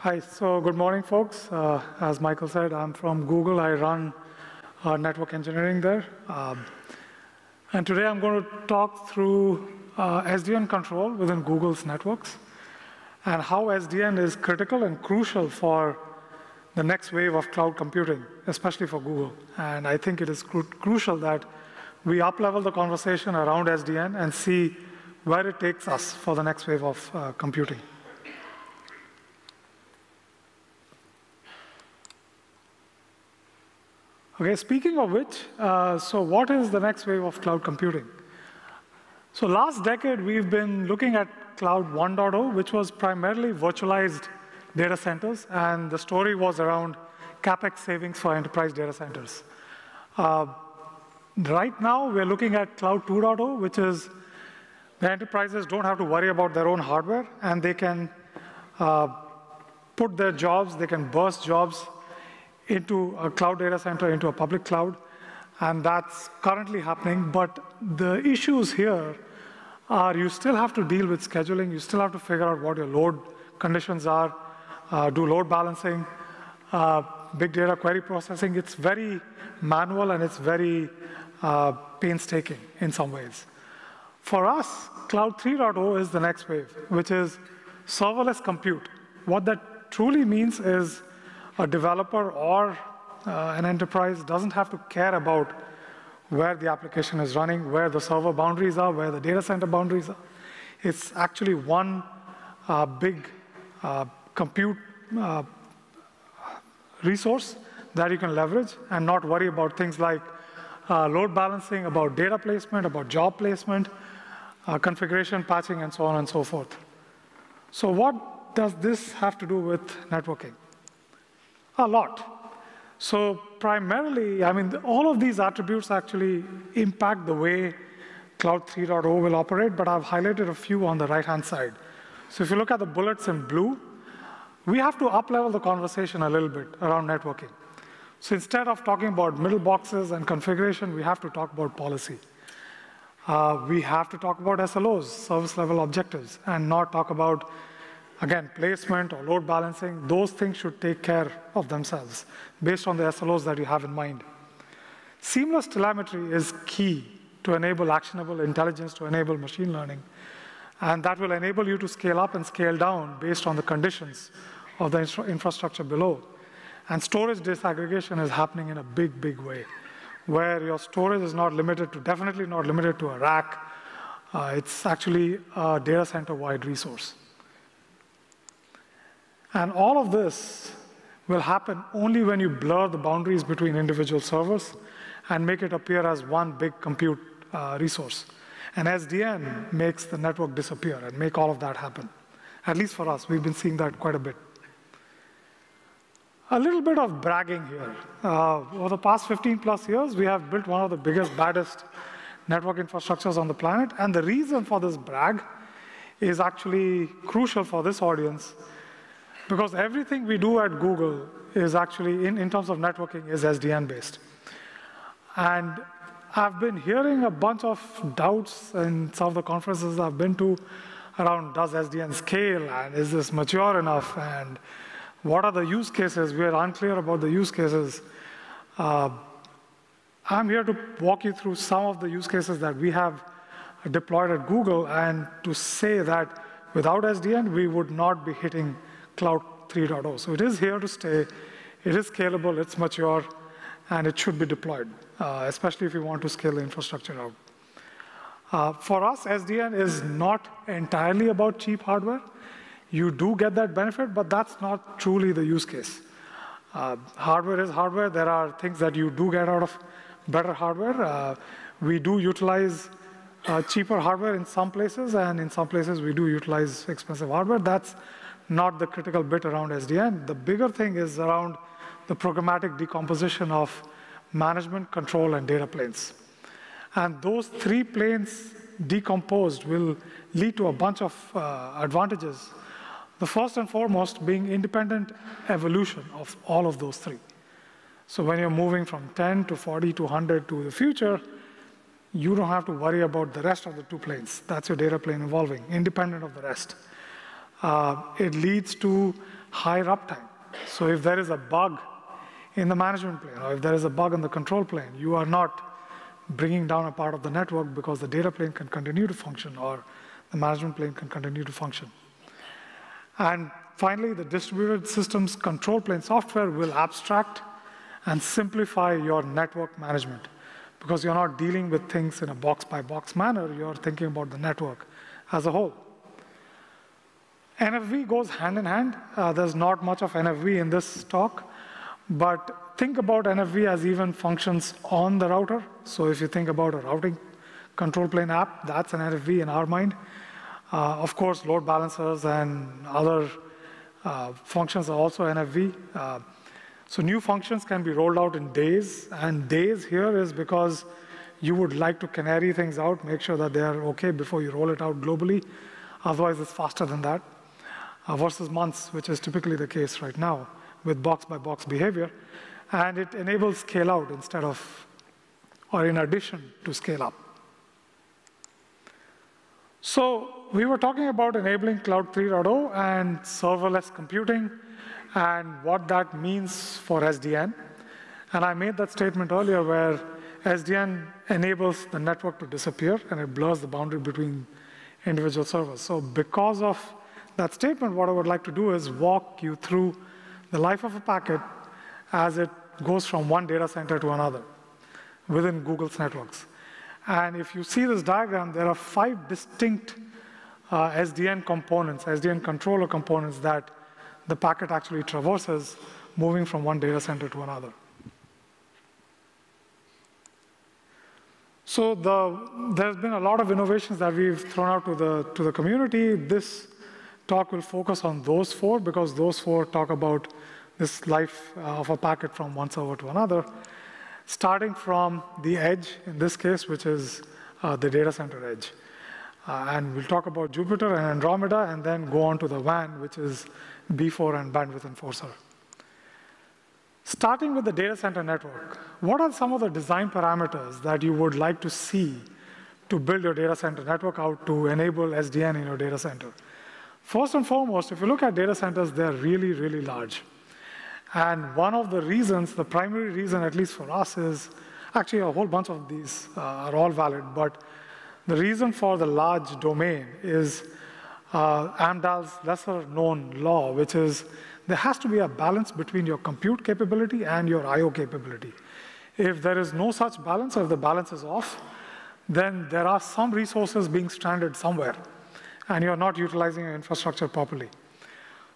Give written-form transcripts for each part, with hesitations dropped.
Hi, so good morning, folks. As Michael said, I'm from Google. I run network engineering there. And today I'm going to talk through SDN control within Google's networks and how SDN is critical and crucial for the next wave of cloud computing, especially for Google. And I think it is crucial that we up-level the conversation around SDN and see where it takes us for the next wave of computing. Okay, speaking of which, so what is the next wave of cloud computing? So last decade, we've been looking at Cloud 1.0, which was primarily virtualized data centers, and the story was around CapEx savings for enterprise data centers. Right now, we're looking at Cloud 2.0, which is the enterprises don't have to worry about their own hardware, and they can put their jobs, they can burst jobs into a cloud data center, into a public cloud, and that's currently happening. But the issues here are you still have to deal with scheduling, you still have to figure out what your load conditions are, do load balancing, big data query processing. It's very manual and it's very painstaking in some ways. For us, Cloud 3.0 is the next wave, which is serverless compute. What that truly means is a developer or an enterprise doesn't have to care about where the application is running, where the server boundaries are, where the data center boundaries are. It's actually one big compute resource that you can leverage and not worry about things like load balancing, about data placement, about job placement, configuration, patching, and so on and so forth. So what does this have to do with networking? A lot. So primarily, I mean, all of these attributes actually impact the way Cloud 3.0 will operate, but I've highlighted a few on the right-hand side. So if you look at the bullets in blue, we have to up-level the conversation a little bit around networking. So instead of talking about middle boxes and configuration, we have to talk about policy. We have to talk about SLOs, service level objectives, and not talk about, again, placement or load balancing. Those things should take care of themselves based on the SLOs that you have in mind. Seamless telemetry is key to enable actionable intelligence, to enable machine learning. And that will enable you to scale up and scale down based on the conditions of the infrastructure below. And storage disaggregation is happening in a big, big way, where your storage is not limited to, definitely not limited to a rack. It's actually a data center-wide resource. And all of this will happen only when you blur the boundaries between individual servers and make it appear as one big compute resource. And SDN makes the network disappear and make all of that happen. At least for us, we've been seeing that quite a bit. A little bit of bragging here. Over the past 15 plus years, we have built one of the biggest, baddest network infrastructures on the planet. And the reason for this brag is actually crucial for this audience, because everything we do at Google is actually, in terms of networking, is SDN based. And I've been hearing a bunch of doubts in some of the conferences I've been to around, does SDN scale, and is this mature enough, and what are the use cases? We are unclear about the use cases. I'm here to walk you through some of the use cases that we have deployed at Google, and to say that without SDN, we would not be hitting Cloud 3.0. So it is here to stay, it is scalable, it's mature, and it should be deployed, especially if you want to scale the infrastructure out. For us, SDN is not entirely about cheap hardware. You do get that benefit, but that's not truly the use case. Hardware is hardware. There are things that you do get out of better hardware. We do utilize cheaper hardware in some places, and in some places we do utilize expensive hardware. That's not the critical bit around SDN. The bigger thing is around the programmatic decomposition of management, control, and data planes. And those three planes decomposed will lead to a bunch of advantages. The first and foremost being independent evolution of all of those three. So when you're moving from 10 to 40 to 100 to the future, you don't have to worry about the rest of the two planes. That's your data plane evolving, independent of the rest. It leads to higher uptime. So if there is a bug in the management plane, or if there is a bug in the control plane, you are not bringing down a part of the network because the data plane can continue to function, or the management plane can continue to function. And finally, the distributed systems control plane software will abstract and simplify your network management, because you're not dealing with things in a box-by-box manner. You're thinking about the network as a whole. NFV goes hand in hand. There's not much of NFV in this talk, but think about NFV as even functions on the router. So if you think about a routing control plane app, that's an NFV in our mind. Of course, load balancers and other functions are also NFV. So new functions can be rolled out in days, and days here is because you would like to canary things out, make sure that they are okay before you roll it out globally. Otherwise, it's faster than that, versus months, which is typically the case right now with box-by-box behavior. And it enables scale out instead of, or in addition to scale up. So we were talking about enabling Cloud 3.0 and serverless computing and what that means for SDN. And I made that statement earlier where SDN enables the network to disappear and it blurs the boundary between individual servers. So because of that statement, what I would like to do is walk you through the life of a packet as it goes from one data center to another within Google's networks. And if you see this diagram, there are 5 distinct SDN components, SDN controller components that the packet actually traverses, moving from one data center to another. So there's been a lot of innovations that we've thrown out to the community. This talk will focus on those 4 because those 4 talk about this life of a packet from one server to another, starting from the edge, in this case, which is the data center edge. And we'll talk about Jupyter and Andromeda, and then go on to the WAN, which is B4 and bandwidth enforcer. Starting with the data center network, what are some of the design parameters that you would like to see to build your data center network out to enable SDN in your data center? First and foremost, if you look at data centers, they're really, really large. And one of the reasons, the primary reason, at least for us, is actually a whole bunch of these are all valid, but the reason for the large domain is Amdahl's lesser-known law, which is there has to be a balance between your compute capability and your I/O capability. If there is no such balance, or if the balance is off, then there are some resources being stranded somewhere, and you're not utilizing your infrastructure properly.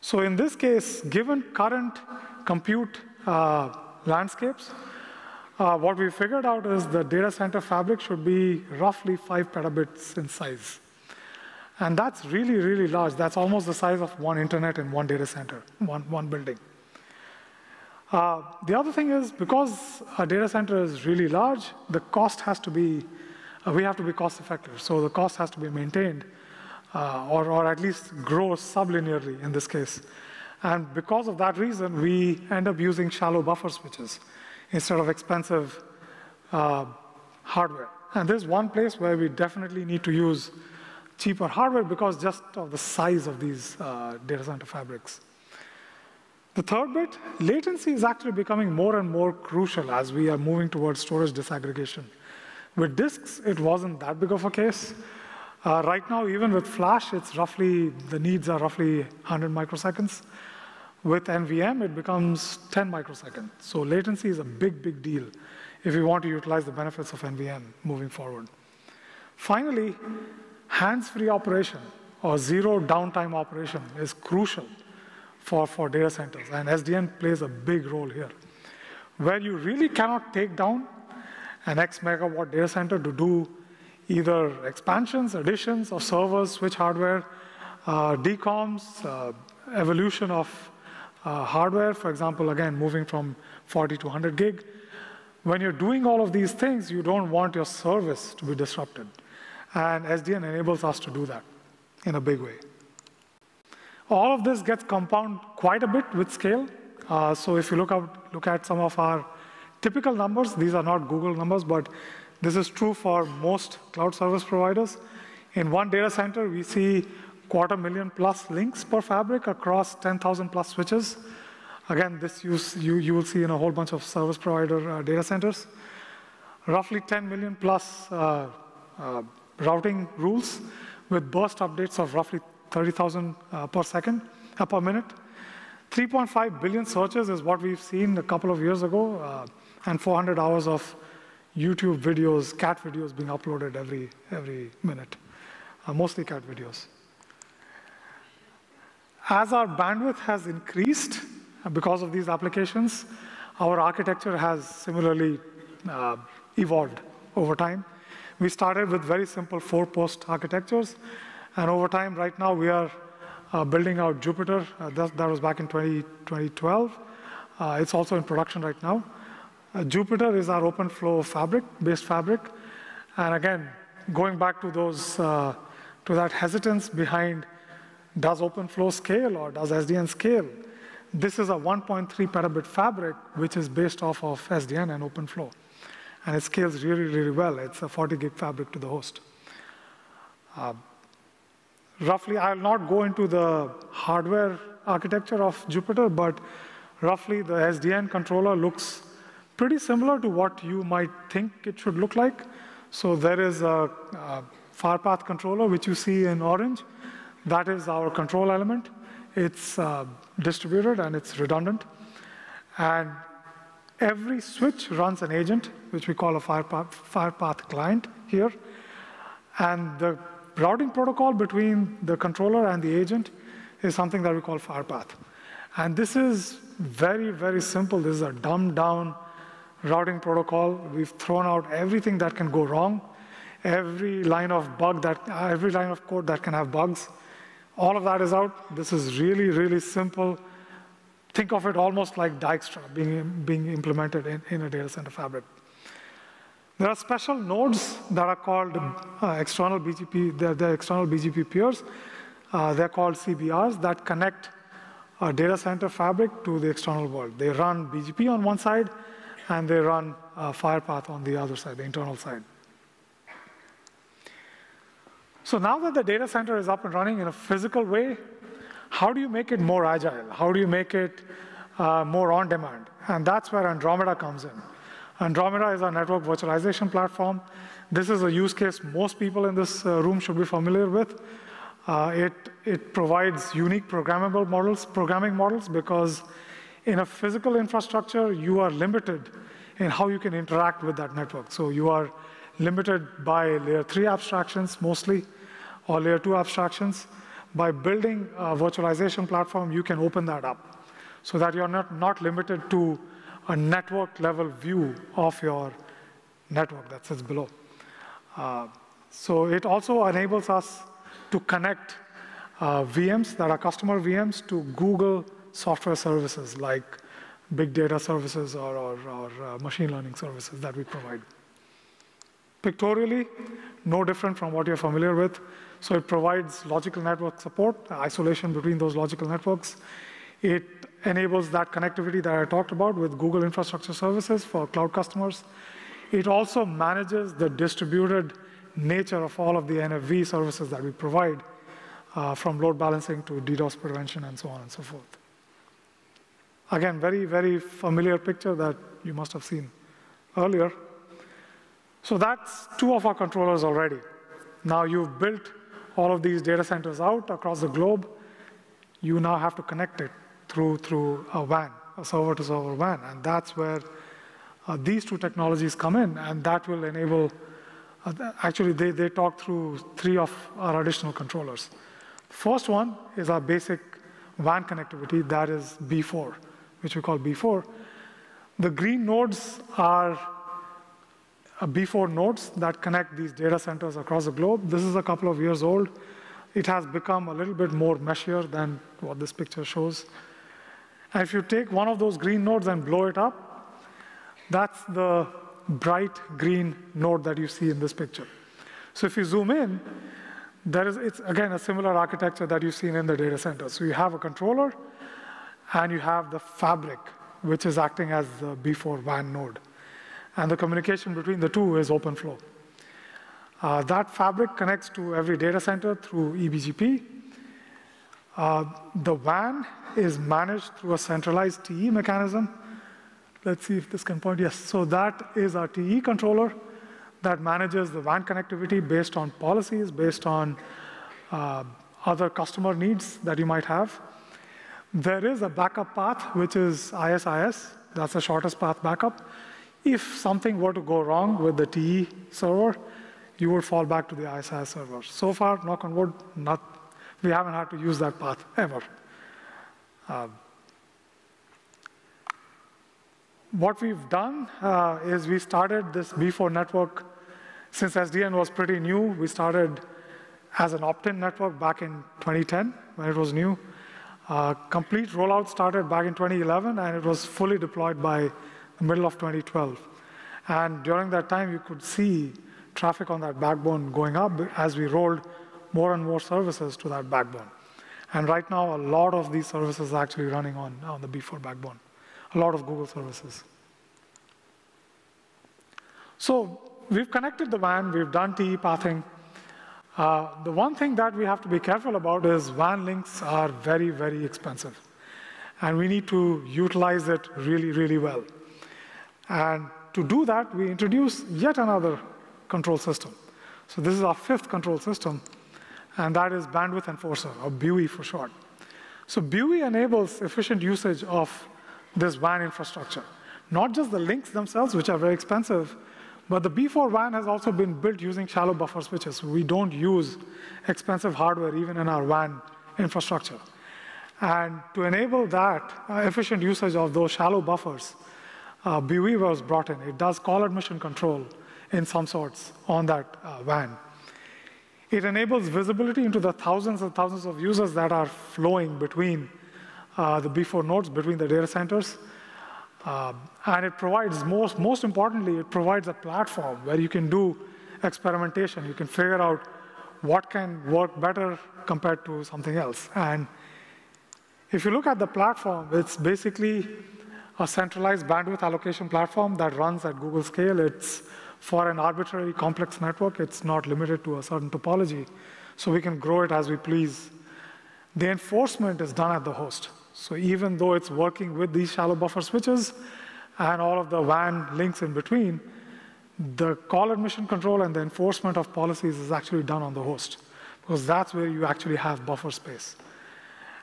So in this case, given current compute landscapes, what we figured out is the data center fabric should be roughly 5 petabits in size. And that's really, really large. That's almost the size of one internet in one data center, one building. The other thing is, because a data center is really large, the cost has to be, we have to be cost effective. So the cost has to be maintained, or at least grow sublinearly in this case. And because of that reason, we end up using shallow buffer switches instead of expensive hardware. And there's one place where we definitely need to use cheaper hardware because just of the size of these data center fabrics. The third bit, latency is actually becoming more and more crucial as we are moving towards storage disaggregation. With disks, it wasn't that big of a case. Right now, even with flash, it's roughly, the needs are roughly 100 microseconds. With NVM, it becomes 10 microseconds. So latency is a big, big deal if you want to utilize the benefits of NVM moving forward. Finally, hands-free operation or zero downtime operation is crucial for data centers, and SDN plays a big role here. Where you really cannot take down an X megawatt data center to do either expansions, additions of servers, switch hardware, decoms, evolution of hardware, for example, again, moving from 40 to 100 gig. When you're doing all of these things, you don't want your service to be disrupted. And SDN enables us to do that in a big way. All of this gets compounded quite a bit with scale. So if you look at some of our typical numbers, these are not Google numbers, but this is true for most cloud service providers. In one data center, we see 250,000+ links per fabric across 10,000+ switches. Again, this you will see in a whole bunch of service provider data centers. Roughly 10 million+ routing rules with burst updates of roughly 30,000 per minute. 3.5 billion searches is what we've seen a couple of years ago, and 400 hours of YouTube videos, cat videos being uploaded every minute, mostly cat videos. As our bandwidth has increased because of these applications, our architecture has similarly evolved over time. We started with very simple 4-post architectures, and over time, right now, we are building out Jupyter. That was back in 2012. It's also in production right now. Jupyter is our OpenFlow fabric-based fabric. And again, going back to that hesitance behind does OpenFlow scale or does SDN scale, this is a 1.3 petabit fabric, which is based off of SDN and OpenFlow. And it scales really, really well. It's a 40 gig fabric to the host. Roughly, I'll not go into the hardware architecture of Jupyter, but roughly the SDN controller looks pretty similar to what you might think it should look like. So there is a FirePath controller, which you see in orange. That is our control element. It's distributed and it's redundant. And every switch runs an agent, which we call a FirePath client here. And the routing protocol between the controller and the agent is something that we call FirePath. And this is very, very simple. This is a dumbed down routing protocol. We've thrown out everything that can go wrong, every line of code that can have bugs. All of that is out. This is really, really simple. Think of it almost like Dijkstra being implemented in a data center fabric. There are special nodes that are called external BGP. They're external BGP peers. They're called CBRs that connect a data center fabric to the external world. They run BGP on one side, and they run FirePath on the other side, the internal side. So now that the data center is up and running in a physical way, how do you make it more agile? How do you make it more on demand? And that's where Andromeda comes in. Andromeda is our network virtualization platform. This is a use case most people in this room should be familiar with. It provides unique programming models, because in a physical infrastructure, you are limited in how you can interact with that network. So you are limited by layer 3 abstractions mostly, or layer 2 abstractions. By building a virtualization platform, you can open that up so that you're not limited to a network level view of your network that sits below. So it also enables us to connect VMs that are customer VMs to Google software services like big data services or machine learning services that we provide. Pictorially, no different from what you're familiar with. So it provides logical network support, isolation between those logical networks. It enables that connectivity that I talked about with Google Infrastructure Services for cloud customers. It also manages the distributed nature of all of the NFV services that we provide, from load balancing to DDoS prevention and so on and so forth. Again, very, very familiar picture that you must have seen earlier. So that's 2 of our controllers already. Now you've built all of these data centers out across the globe. You now have to connect it through a WAN, a server-to-server WAN. And that's where these 2 technologies come in, and that will enable, actually they talk through 3 of our additional controllers. First one is our basic WAN connectivity, that is B4, which we call B4. The green nodes are B4 nodes that connect these data centers across the globe. This is a couple of years old. It has become a little bit more meshier than what this picture shows. And if you take one of those green nodes and blow it up, that's the bright green node that you see in this picture. So if you zoom in, it's again a similar architecture that you've seen in the data center. So you have a controller, and you have the fabric, which is acting as the B4 WAN node. And the communication between the 2 is OpenFlow. That fabric connects to every data center through eBGP. The WAN is managed through a centralized TE mechanism. Let's see if this can point. Yes, so that is our TE controller that manages the WAN connectivity based on policies, based on other customer needs that you might have. There is a backup path, which is ISIS. That's the shortest path backup. If something were to go wrong with the TE server, you would fall back to the ISIS server. So far, knock on wood, we haven't had to use that path ever. What we've done is we started this B4 network. Since SDN was pretty new, we started as an opt-in network back in 2010 when it was new. Complete rollout started back in 2011, and it was fully deployed by the middle of 2012. And during that time, you could see traffic on that backbone going up as we rolled more and more services to that backbone. And right now, a lot of these services are actually running on the B4 backbone, a lot of Google services. So we've connected the WAN, we've done TE pathing. The one thing that we have to be careful about is WAN links are very, very expensive. And we need to utilize it really, really well. And to do that, we introduce yet another control system. So this is our 5th control system, and that is Bandwidth Enforcer, or BUE for short. So BUE enables efficient usage of this WAN infrastructure. Not just the links themselves, which are very expensive, but the B4 WAN has also been built using shallow buffer switches. So we don't use expensive hardware even in our WAN infrastructure. And to enable that efficient usage of those shallow buffers, BUE was brought in. It does call admission control in some sorts on that WAN. It enables visibility into the thousands and thousands of users that are flowing between the B4 nodes, between the data centers. And it provides, most importantly, it provides a platform where you can do experimentation. You can figure out what can work better compared to something else. And if you look at the platform, it's basically a centralized bandwidth allocation platform that runs at Google scale. It's for an arbitrary complex network. It's not limited to a certain topology. So we can grow it as we please. The enforcement is done at the host. So even though it's working with these shallow buffer switches and all of the WAN links in between, the call admission control and the enforcement of policies is actually done on the host, because that's where you actually have buffer space.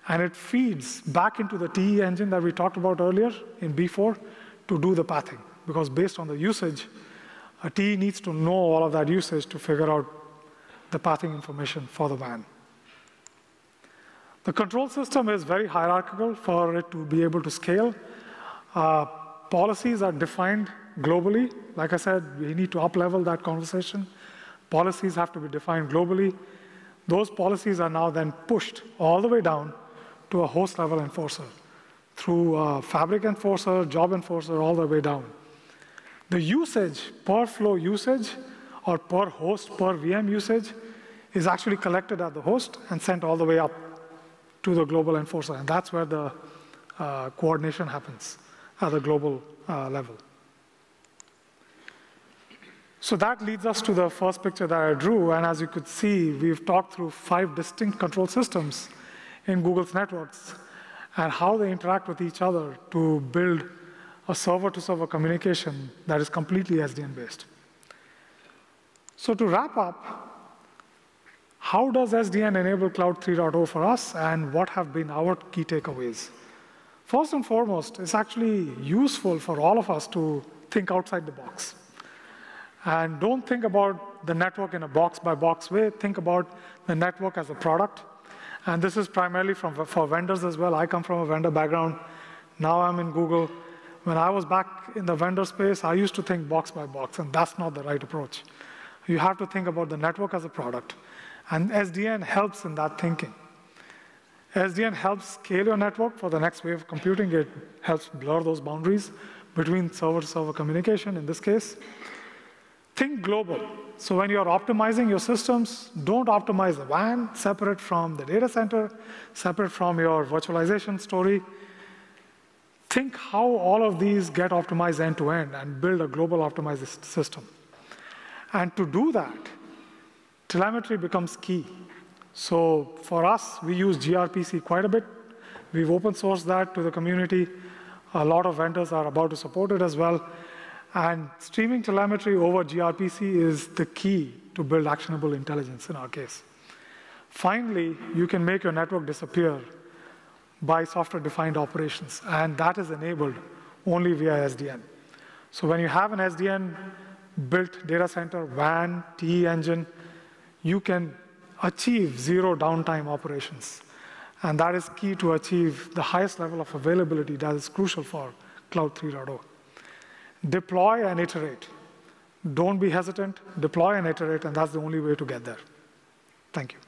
And it feeds back into the TE engine that we talked about earlier in B4 to do the pathing, because based on the usage, a TE needs to know all of that usage to figure out the pathing information for the WAN. The control system is very hierarchical for it to be able to scale. Policies are defined globally. Like I said, we need to up-level that conversation. Policies have to be defined globally. Those policies are now then pushed all the way down to a host-level enforcer through Fabric Enforcer, Job Enforcer, all the way down. The usage, per flow usage, or per host, per VM usage, is actually collected at the host and sent all the way up to the global enforcer. And that's where the coordination happens at the global level. So that leads us to the first picture that I drew. And as you could see, we've talked through 5 distinct control systems in Google's networks and how they interact with each other to build a server-to-server communication that is completely SDN-based. So to wrap up, how does SDN enable Cloud 3.0 for us, and what have been our key takeaways? First and foremost, it's actually useful for all of us to think outside the box. And don't think about the network in a box-by-box way. Think about the network as a product. And this is primarily for vendors as well. I come from a vendor background. Now I'm in Google. When I was back in the vendor space, I used to think box by box, and that's not the right approach. You have to think about the network as a product. And SDN helps in that thinking. SDN helps scale your network for the next wave of computing. It helps blur those boundaries between server-to-server communication, in this case. Think global. So when you're optimizing your systems, don't optimize the WAN separate from the data center, separate from your virtualization story. Think how all of these get optimized end-to-end and build a global optimized system. And to do that, telemetry becomes key. So for us, we use gRPC quite a bit. We've open sourced that to the community. A lot of vendors are about to support it as well. And streaming telemetry over gRPC is the key to build actionable intelligence in our case. Finally, you can make your network disappear by software-defined operations, and that is enabled only via SDN. So when you have an SDN-built data center, WAN, TE engine, you can achieve zero downtime operations. And that is key to achieve the highest level of availability that is crucial for Cloud 3.0. Deploy and iterate. Don't be hesitant. Deploy and iterate, and that's the only way to get there. Thank you.